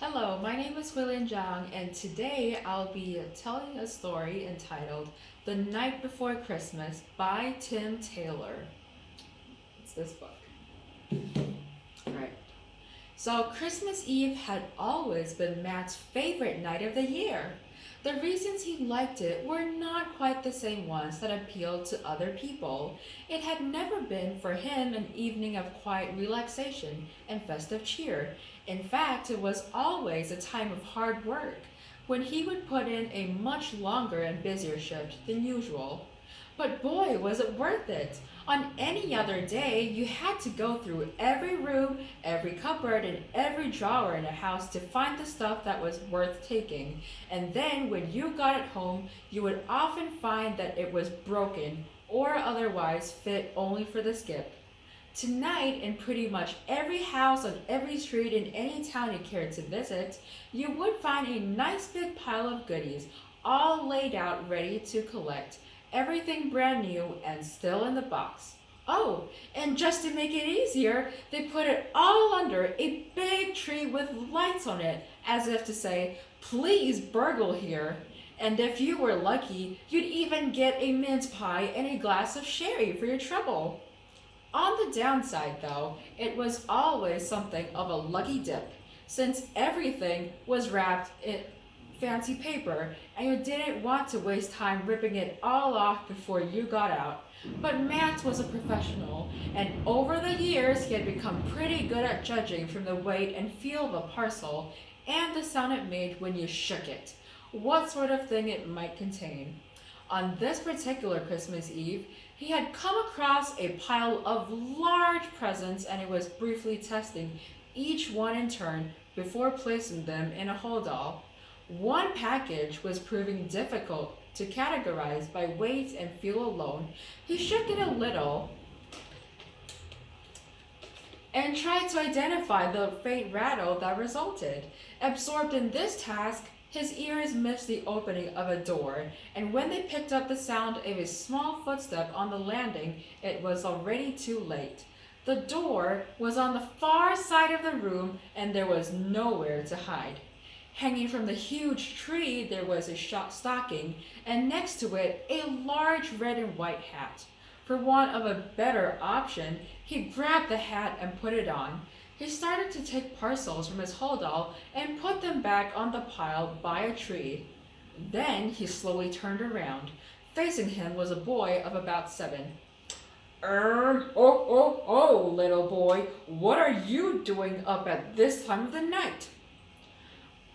Hello, my name is William Zhang, and today I'll be telling a story entitled The Night Before Christmas by Tim Taylor. It's this book. Alright. So, Christmas Eve had always been Matt's favorite night of the year. The reasons he liked it were not quite the same ones that appealed to other people. It had never been for him an evening of quiet relaxation and festive cheer. In fact, it was always a time of hard work, when he would put in a much longer and busier shift than usual. But boy, was it worth it! On any other day, you had to go through every room, every cupboard, and every drawer in a house to find the stuff that was worth taking. And then, when you got it home, you would often find that it was broken or otherwise fit only for the skip. Tonight, in pretty much every house on every street in any town you cared to visit, you would find a nice big pile of goodies, all laid out ready to collect. Everything brand new and still in the box. Oh, and just to make it easier, they put it all under a big tree with lights on it, as if to say, please burgle here. And if you were lucky, you'd even get a mince pie and a glass of sherry for your trouble. On the downside, though, it was always something of a lucky dip, since everything was wrapped in fancy paper and you didn't want to waste time ripping it all off before you got out. But Matt was a professional, and over the years he had become pretty good at judging from the weight and feel of a parcel and the sound it made when you shook it, what sort of thing it might contain. On this particular Christmas Eve, he had come across a pile of large presents and he was briefly testing each one in turn before placing them in a holdall. One package was proving difficult to categorize by weight and feel alone. He shook it a little and tried to identify the faint rattle that resulted. Absorbed in this task, his ears missed the opening of a door, and when they picked up the sound of a small footstep on the landing, it was already too late. The door was on the far side of the room, and there was nowhere to hide. Hanging from the huge tree, there was a stocking, and next to it, a large red and white hat. For want of a better option, he grabbed the hat and put it on. He started to take parcels from his holdall and put them back on the pile by a tree. Then he slowly turned around. Facing him was a boy of about 7. Little boy, what are you doing up at this time of the night?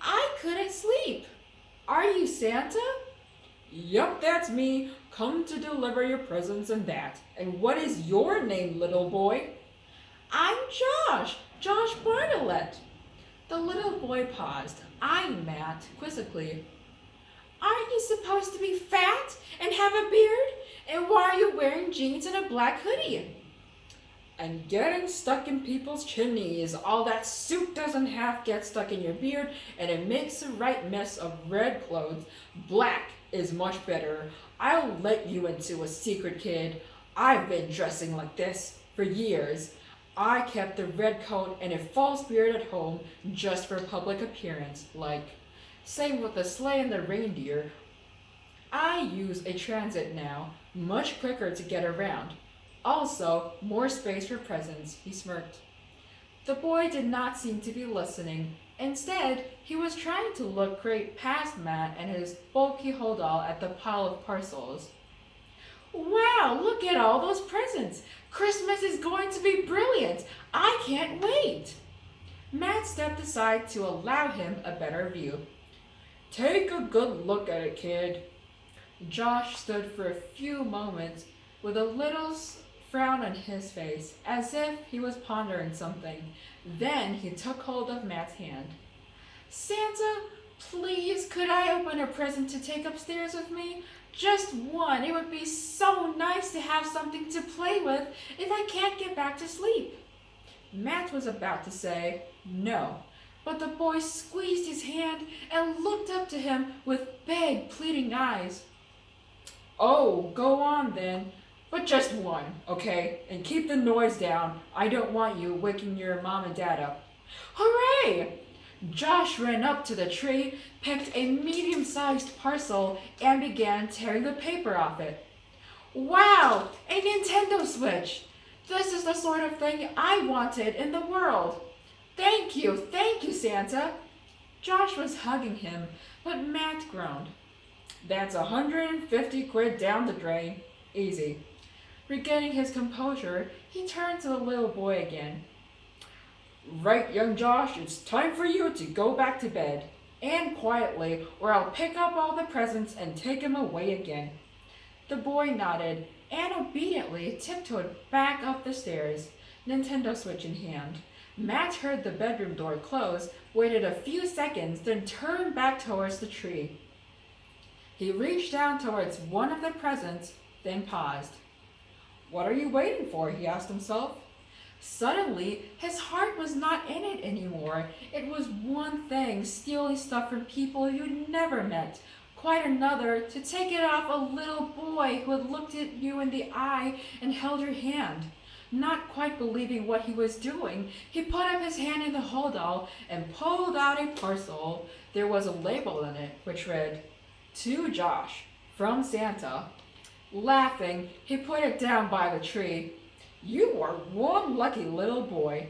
I couldn't sleep. Are you Santa? Yup, that's me, come to deliver your presents and that. And what is your name, little boy? I'm Josh Bartlett. The little boy paused, eyeing Matt quizzically. Aren't you supposed to be fat and have a beard? And why are you wearing jeans and a black hoodie? And getting stuck in people's chimneys. All that soup doesn't half get stuck in your beard, and it makes a right mess of red clothes. Black is much better. I'll let you into a secret, kid. I've been dressing like this for years. I kept the red coat and a false beard at home just for public appearance, like. Same with the sleigh and the reindeer. I use a transit now, much quicker to get around. Also, more space for presents, he smirked. The boy did not seem to be listening. Instead, he was trying to look great past Matt and his bulky holdall at the pile of parcels. Wow, look at all those presents! Christmas is going to be brilliant! I can't wait! Matt stepped aside to allow him a better view. Take a good look at it, kid. Josh stood for a few moments with a little frown on his face, as if he was pondering something. Then he took hold of Matt's hand. Santa, please, could I open a present to take upstairs with me? Just one. It would be so nice to have something to play with if I can't get back to sleep. Matt was about to say no, but the boy squeezed his hand and looked up to him with big, pleading eyes. Oh, go on then. But just one, okay? And keep the noise down. I don't want you waking your mom and dad up. Hooray! Josh ran up to the tree, picked a medium-sized parcel, and began tearing the paper off it. Wow, a Nintendo Switch! This is the sort of thing I wanted in the world. Thank you, Santa. Josh was hugging him, but Matt groaned. That's 150 quid down the drain. Easy. Regaining his composure, he turned to the little boy again. Right, young Josh, it's time for you to go back to bed. And quietly, or I'll pick up all the presents and take them away again. The boy nodded and obediently tiptoed back up the stairs, Nintendo Switch in hand. Matt heard the bedroom door close, waited a few seconds, then turned back towards the tree. He reached down towards one of the presents, then paused. What are you waiting for? He asked himself. Suddenly, his heart was not in it anymore. It was one thing, stealing stuff from people you'd never met. Quite another, to take it off a little boy who had looked at you in the eye and held your hand. Not quite believing what he was doing, he put up his hand in the holdall and pulled out a parcel. There was a label in it, which read, To Josh, from Santa. Laughing, he put it down by the tree. You are one lucky little boy.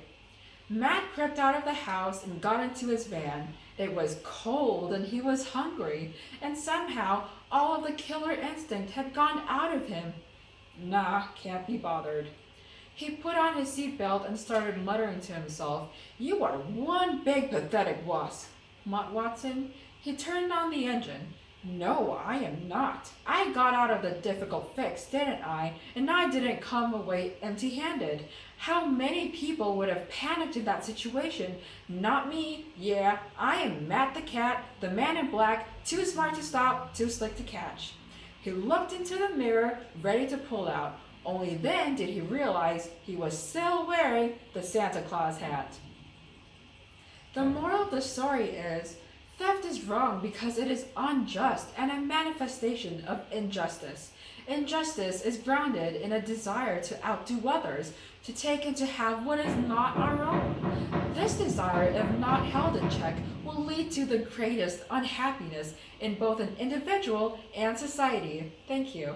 Matt crept out of the house and got into his van. It was cold and he was hungry, and somehow all of the killer instinct had gone out of him. Nah, can't be bothered. He put on his seatbelt and started muttering to himself, You are one big pathetic wuss, Watson. He turned on the engine. No, I am not. I got out of the difficult fix, didn't I? And I didn't come away empty-handed. How many people would have panicked in that situation? Not me. Yeah, I am Matt the Cat, the man in black, too smart to stop, too slick to catch. He looked into the mirror, ready to pull out. Only then did he realize he was still wearing the Santa Claus hat. The moral of the story is, theft is wrong because it is unjust and a manifestation of injustice. Injustice is grounded in a desire to outdo others, to take and to have what is not our own. This desire, if not held in check, will lead to the greatest unhappiness in both an individual and society. Thank you.